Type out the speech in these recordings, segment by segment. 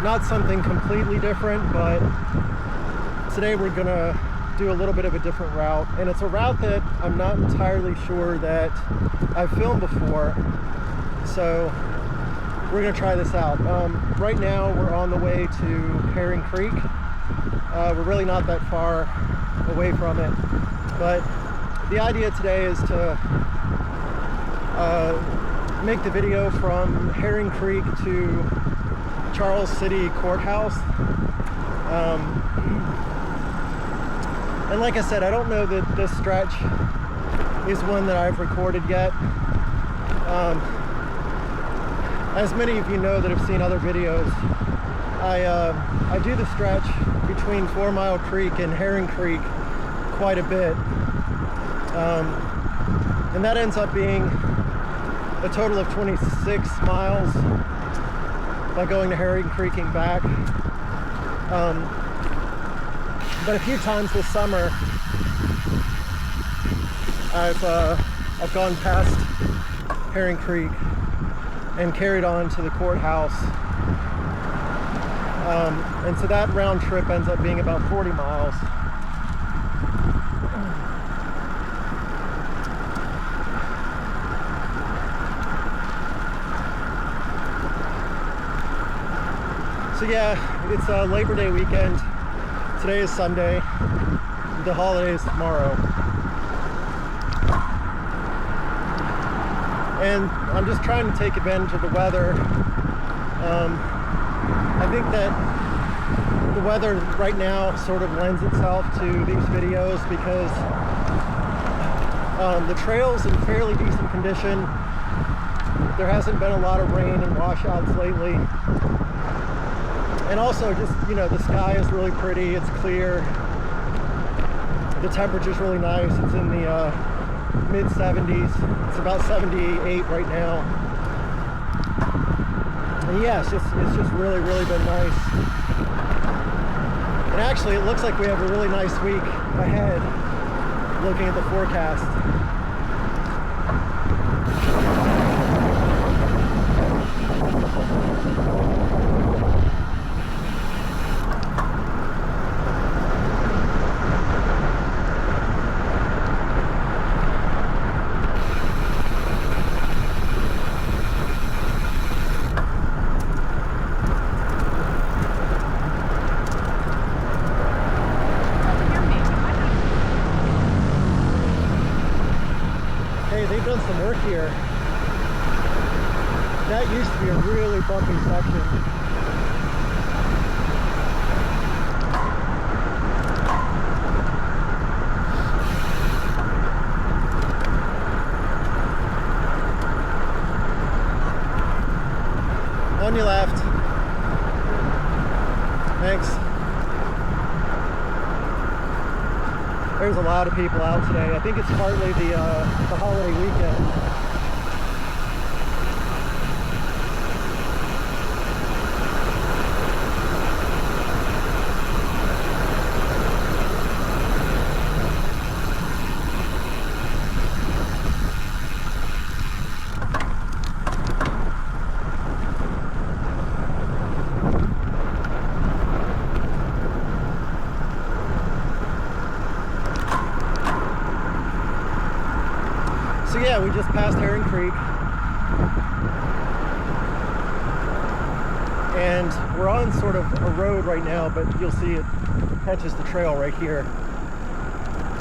not something completely different, but today we're gonna do a little bit of a different route, and it's a route that I'm not entirely sure that I've filmed before, so we're gonna try this out. Right now we're on the way to Herring Creek. We're really not that far away from it, but the idea today is to make the video from Herring Creek to Charles City Courthouse. And like I said, I don't know that this stretch is one that I've recorded yet. As many of you know that have seen other videos, I do the stretch between 4 Mile Creek and Herring Creek quite a bit. And that ends up being a total of 26 miles by going to Herring Creek and back. But a few times this summer, I've gone past Herring Creek and carried on to the courthouse. And so that round trip ends up being about 40 miles. So yeah, it's a Labor Day weekend. Today is Sunday. The holiday is tomorrow. And I'm just trying to take advantage of the weather. I think that the weather right now sort of lends itself to these videos because the trail's in fairly decent condition. There hasn't been a lot of rain and washouts lately. And also just, you know, the sky is really pretty, it's clear. The temperature's really nice. It's in the mid 70s. It's about 78 right now. And yeah, it's just really been nice. And actually it looks like we have a really nice week ahead looking at the forecast. They've done some work here. That used to be a really bumpy section. On your left. Thanks. There's a lot of people out today. I think it's partly the holiday weekend. So yeah, we just passed Herring Creek, and we're on sort of a road right now, but you'll see it catches the trail right here.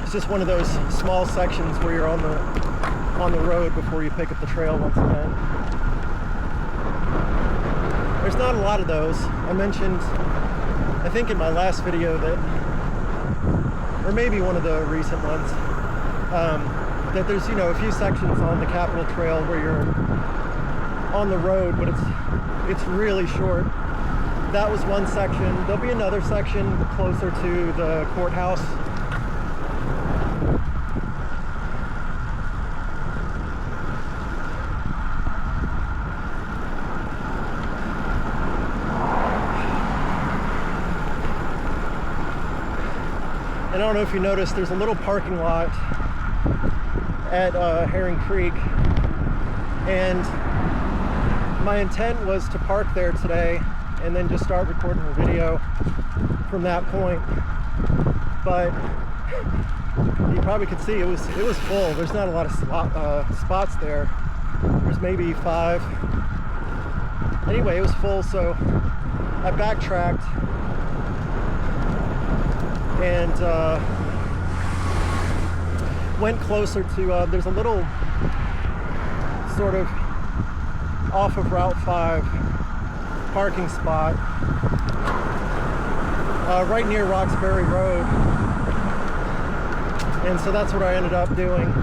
It's just one of those small sections where you're on the road before you pick up the trail once again. There's not a lot of those. I mentioned, I think in my last video that, or maybe one of the recent ones, that there's, you know, a few sections on the Capitol Trail where you're on the road, but it's really short. That was one section. There'll be another section closer to the courthouse. And I don't know if you noticed, there's a little parking lot at Herring Creek, and my intent was to park there today and then just start recording the video from that point. But you probably could see it was full. There's not a lot of spots there. There's maybe 5. Anyway, it was full, so I backtracked and went closer to, there's a little sort of off of Route 5 parking spot right near Roxbury Road, and so that's what I ended up doing.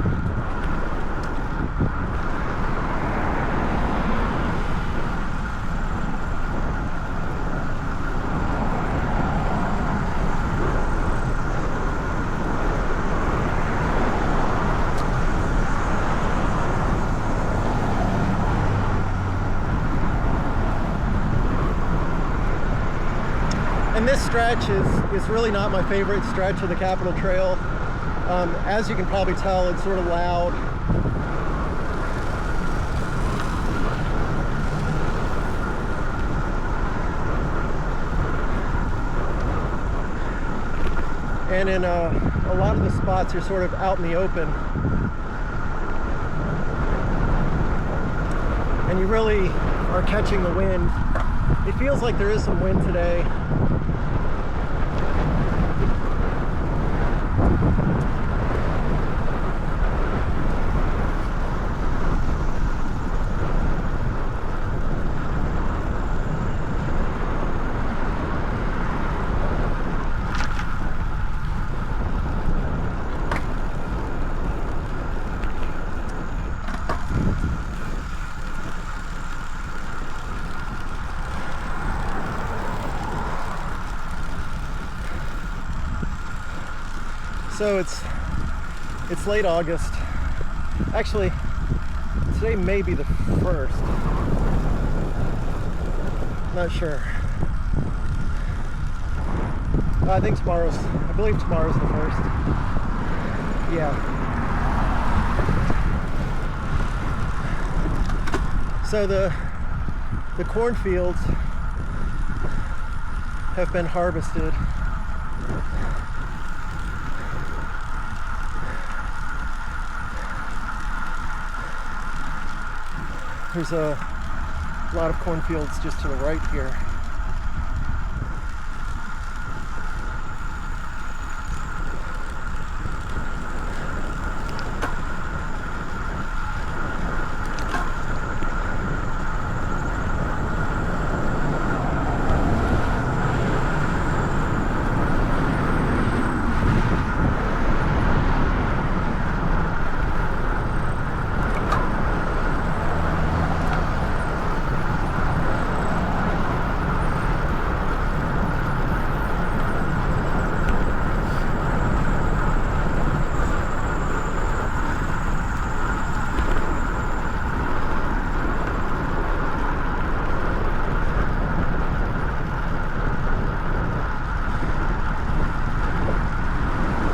And this stretch is really not my favorite stretch of the Capitol Trail. As you can probably tell, it's sort of loud. And in a lot of the spots, you're sort of out in the open. And you really are catching the wind. It feels like there is some wind today. So it's late August. Actually, today may be the 1st. Not sure. I believe tomorrow's the 1st. Yeah. So the cornfields have been harvested. There's a lot of cornfields just to the right here.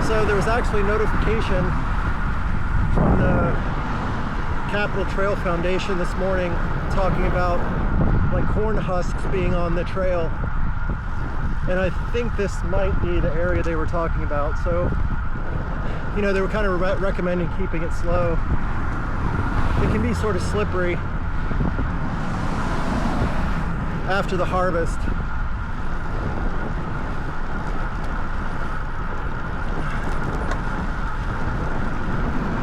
So there was actually notification from the Capitol Trail Foundation this morning talking about like corn husks being on the trail, and I think this might be the area they were talking about. So, you know, they were kind of recommending keeping it slow. It can be sort of slippery after the harvest.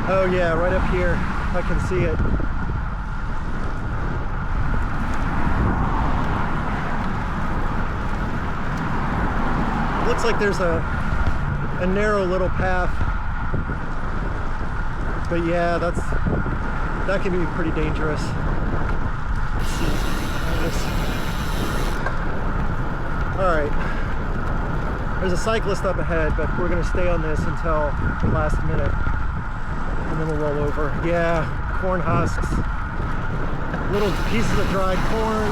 Oh yeah, right up here, I can see it. Looks like there's a narrow little path, but yeah, that can be pretty dangerous. Let's see. All right, there's a cyclist up ahead, but we're gonna stay on this until the last minute. And then we'll roll over. Yeah, corn husks. Little pieces of dried corn.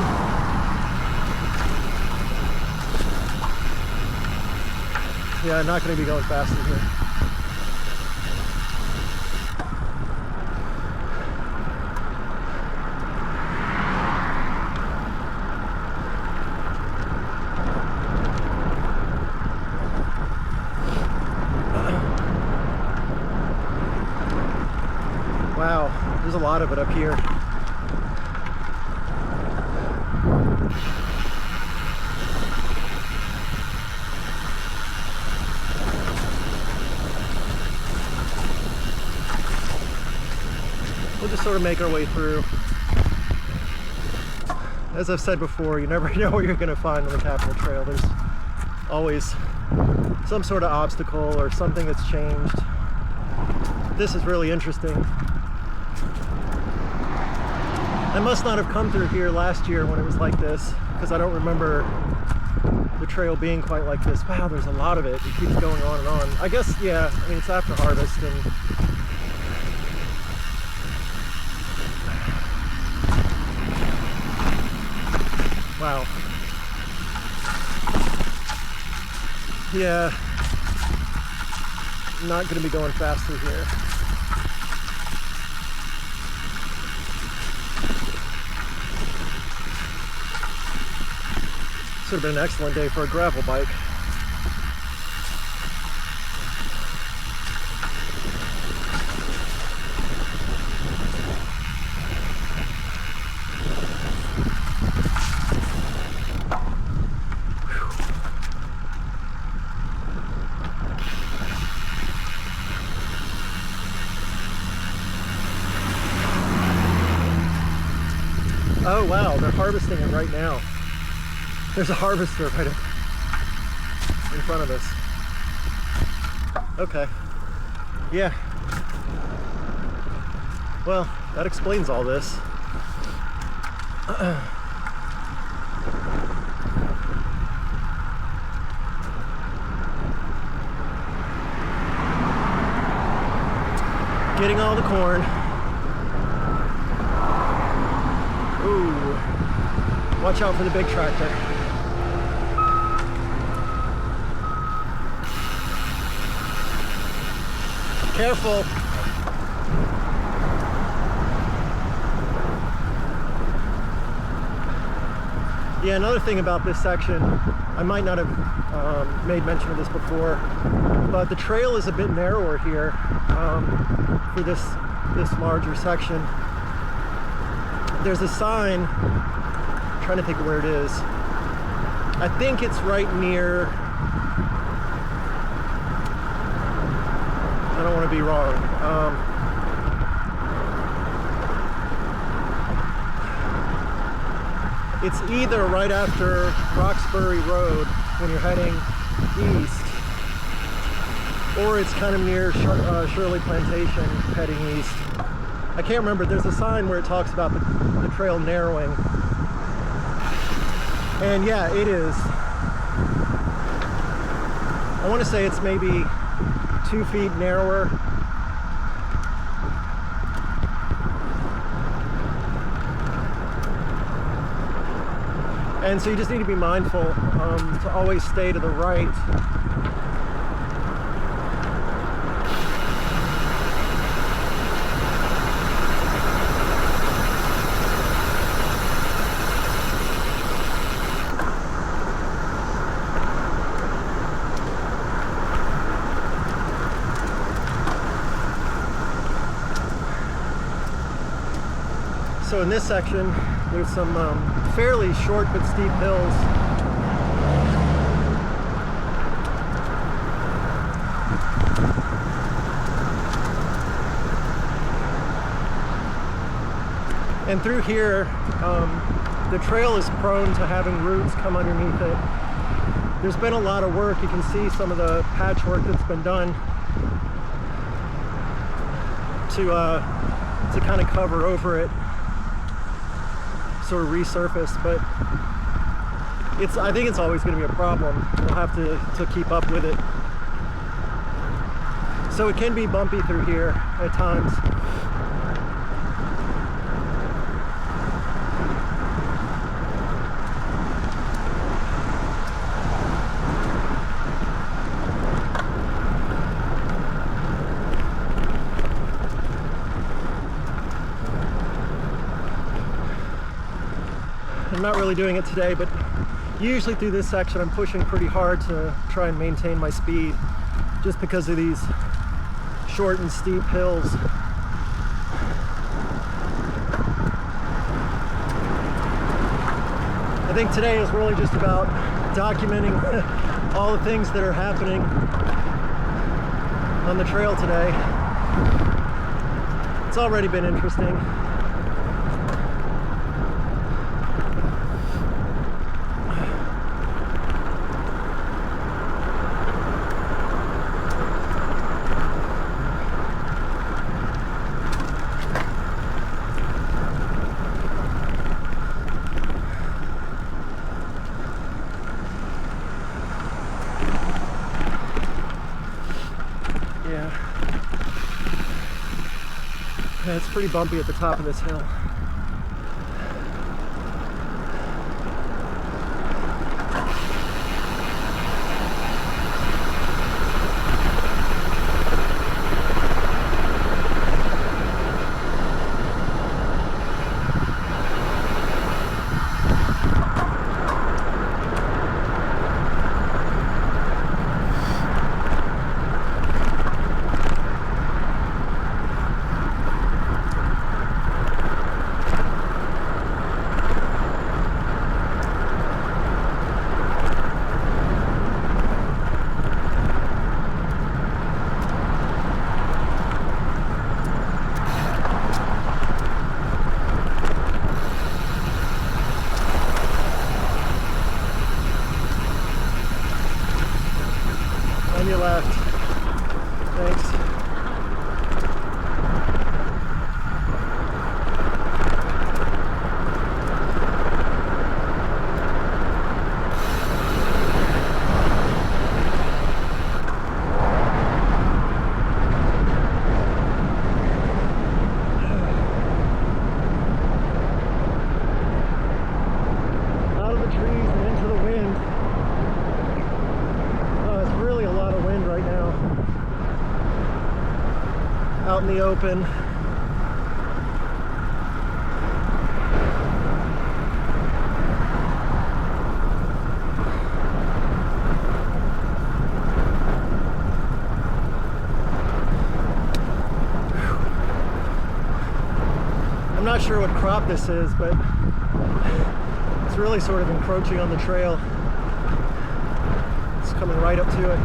Yeah, I'm not going to be going fast in here. of it up here. We'll just sort of make our way through. As I've said before, you never know what you're going to find on the Capitol Trail. There's always some sort of obstacle or something that's changed. This is really interesting. I must not have come through here last year when it was like this, because I don't remember the trail being quite like this. Wow, there's a lot of it. It keeps going on and on. I guess, yeah, I mean, it's after harvest, and wow. Yeah, not going to be going fast through here. This would have been an excellent day for a gravel bike. Oh wow, they're harvesting it right now. There's a harvester right in front of us. Okay. Yeah. Well, that explains all this. Getting all the corn. Ooh. Watch out for the big tractor. Careful. Yeah, another thing about this section, I might not have made mention of this before, but the trail is a bit narrower here for this larger section. There's a sign, I'm trying to think of where it is. I think it's right near, I don't want to be wrong. It's either right after Roxbury Road when you're heading east, or it's kind of near Shirley Plantation heading east. I can't remember. There's a sign where it talks about the trail narrowing. And yeah, it is. I want to say it's maybe 2 feet narrower. And so you just need to be mindful to always stay to the right. So in this section, there's some fairly short but steep hills. And through here, the trail is prone to having roots come underneath it. There's been a lot of work. You can see some of the patchwork that's been done to kind of cover over it, sort of resurface, but I think it's always going to be a problem. We'll have to keep up with it. So it can be bumpy through here at times. I'm not really doing it today, but usually through this section I'm pushing pretty hard to try and maintain my speed just because of these short and steep hills. I think today is really just about documenting all the things that are happening on the trail today. It's already been interesting. Yeah, it's pretty bumpy at the top of this hill. On your left. Thanks. Out of the trees and into the wind. Really a lot of wind right now. Out in the open. I'm not sure what crop this is, but it's really sort of encroaching on the trail. Coming right up to it.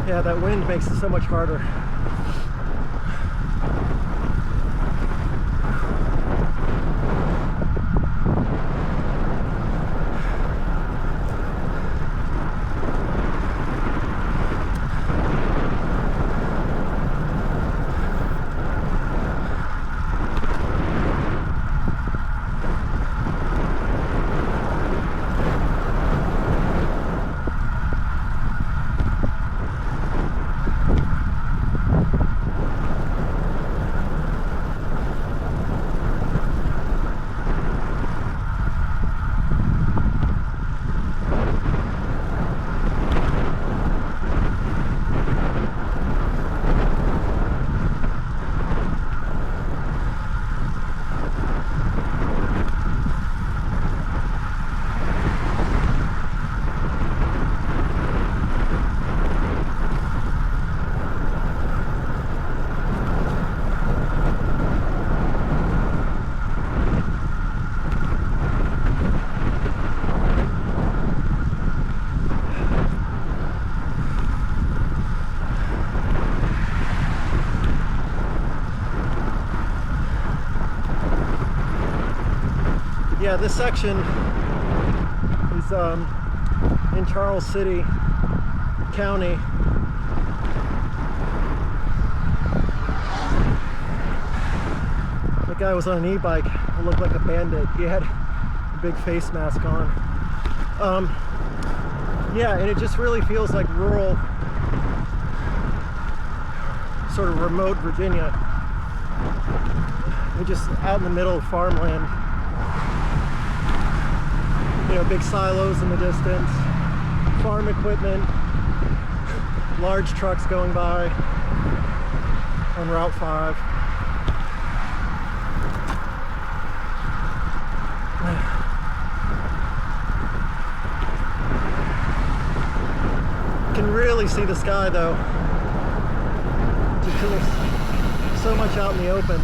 Yeah, that wind makes it so much harder. Yeah, this section is in Charles City County. The guy was on an e-bike who looked like a bandit. He had a big face mask on. Yeah, and it just really feels like rural, sort of remote Virginia. We're just out in the middle of farmland. You know, big silos in the distance, farm equipment, large trucks going by on Route 5. Can really see the sky though, just because there's so much out in the open.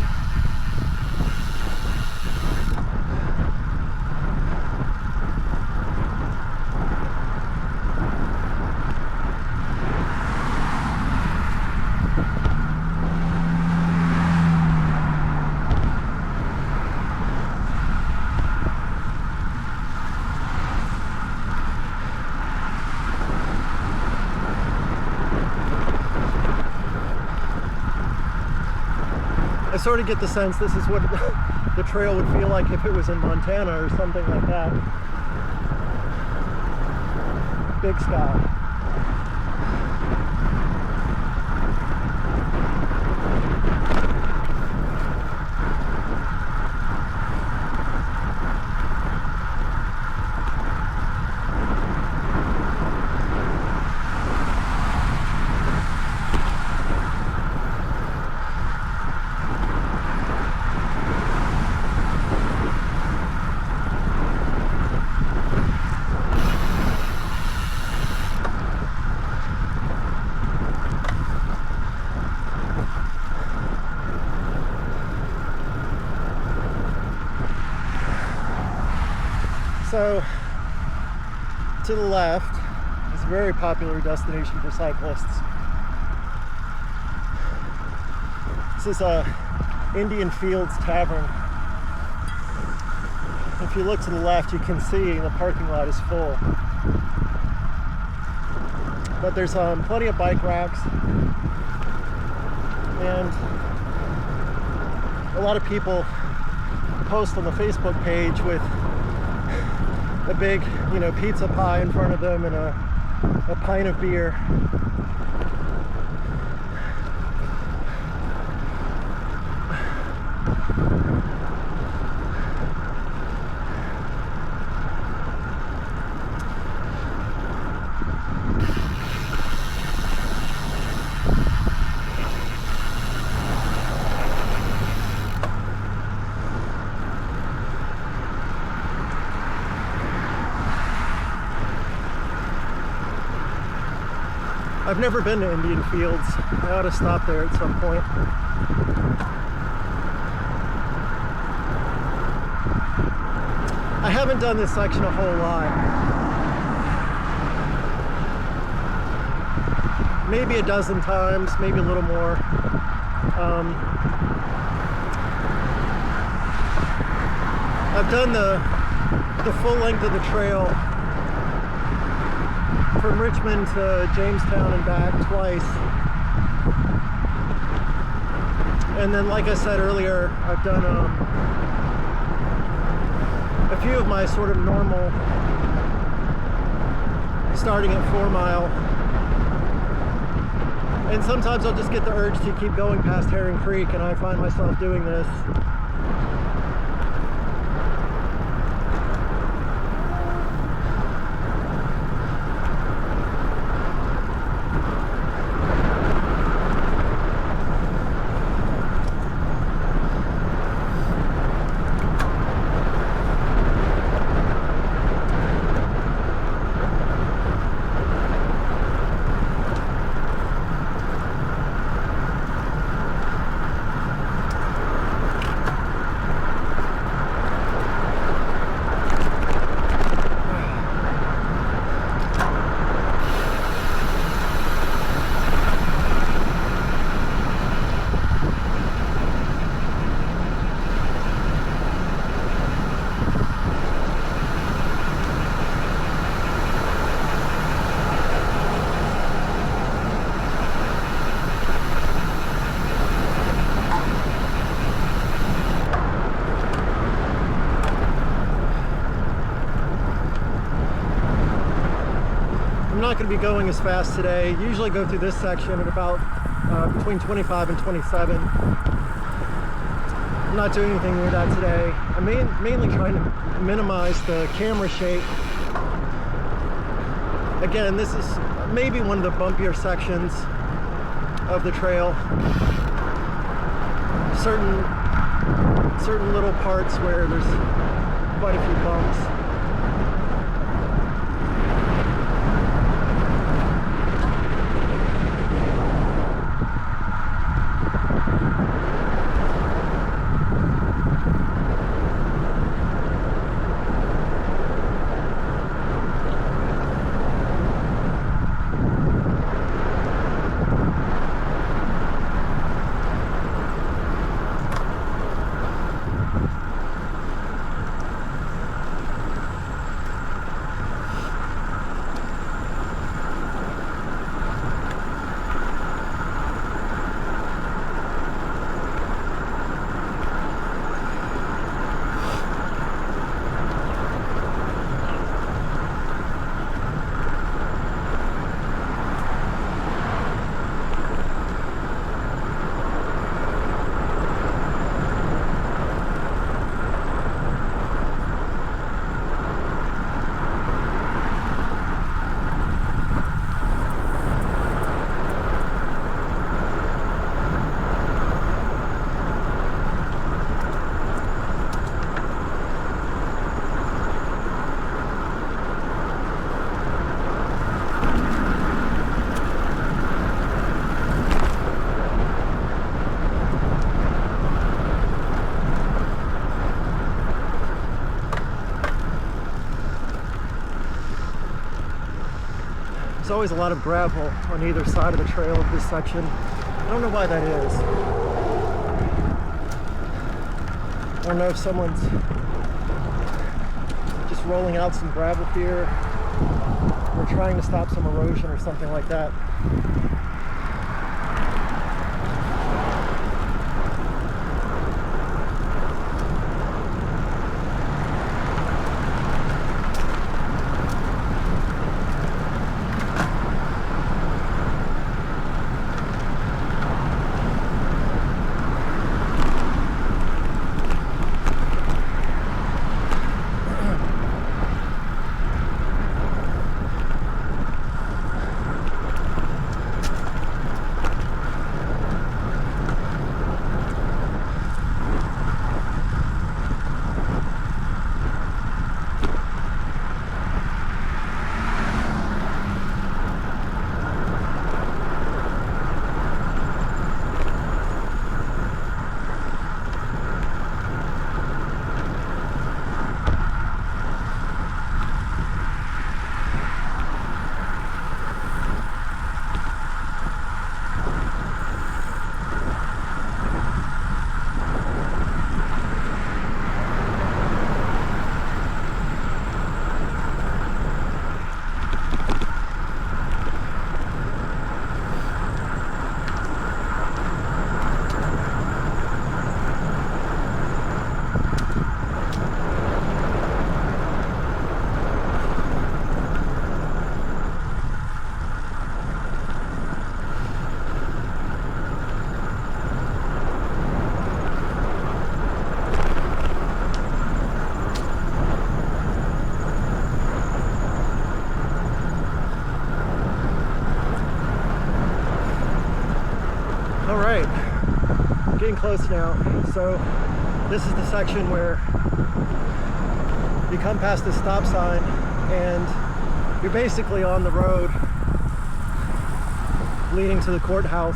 I sort of get the sense this is what the trail would feel like if it was in Montana or something like that. Big sky. So, to the left is a very popular destination for cyclists. This is Indian Fields Tavern. If you look to the left, you can see the parking lot is full. But there's plenty of bike racks, and a lot of people post on the Facebook page with a big, pizza pie in front of them and a pint of beer. I've never been to Indian Fields. I ought to stop there at some point. I haven't done this section a whole lot. Maybe a dozen times, maybe a little more. I've done the full length of the trail from Richmond to Jamestown and back twice. And then, like I said earlier, I've done a few of my sort of normal, starting at 4 Mile. And sometimes I'll just get the urge to keep going past Herring Creek, and I find myself doing this. I'm not going to be going as fast today. Usually go through this section at about between 25 and 27. I'm not doing anything near that today. I'm mainly trying to minimize the camera shake. Again, this is maybe one of the bumpier sections of the trail. Certain little parts where there's quite a few bumps. There's always a lot of gravel on either side of the trail of this section. I don't know why that is. I don't know if someone's just rolling out some gravel here or trying to stop some erosion or something like that. Getting close now. So this is the section where you come past the stop sign and you're basically on the road leading to the courthouse.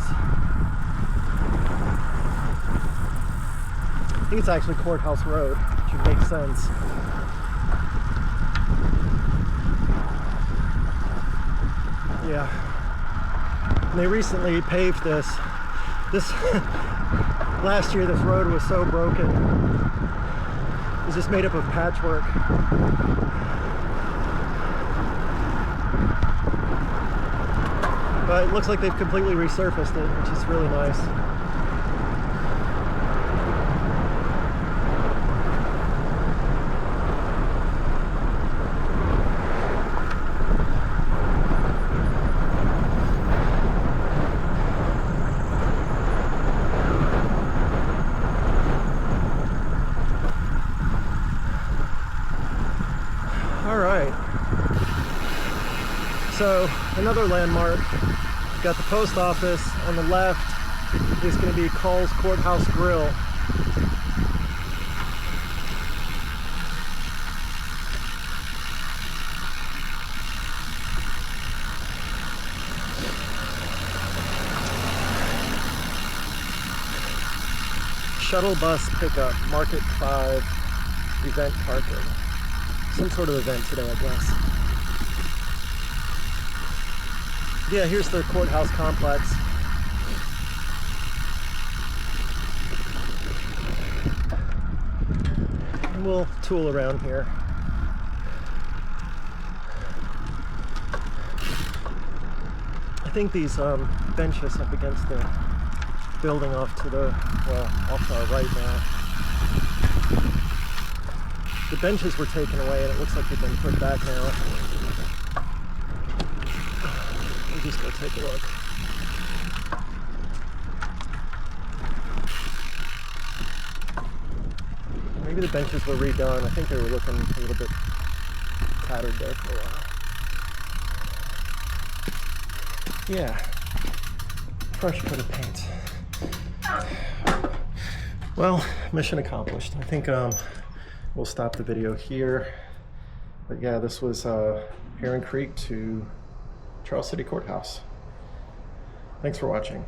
I think it's actually Courthouse Road, which would make sense. Yeah. And they recently paved this. Last year this road was so broken. It was just made up of patchwork. But it looks like they've completely resurfaced it, which is really nice. So another landmark, got the post office. On the left is going to be Call's Courthouse Grill. Shuttle bus pickup, Market 5, event parking. Some sort of event today, I guess. Yeah, here's the courthouse complex. And we'll tool around here. I think these benches up against the building off to the, well, off to our right now. The benches were taken away and it looks like they've been put back now. Just go take a look. Maybe the benches were redone. I think they were looking a little bit tattered there for a while. Yeah, fresh coat of paint. Well, mission accomplished. I think we'll stop the video here. But yeah, this was Heron Creek to Charles City Courthouse. Thanks for watching.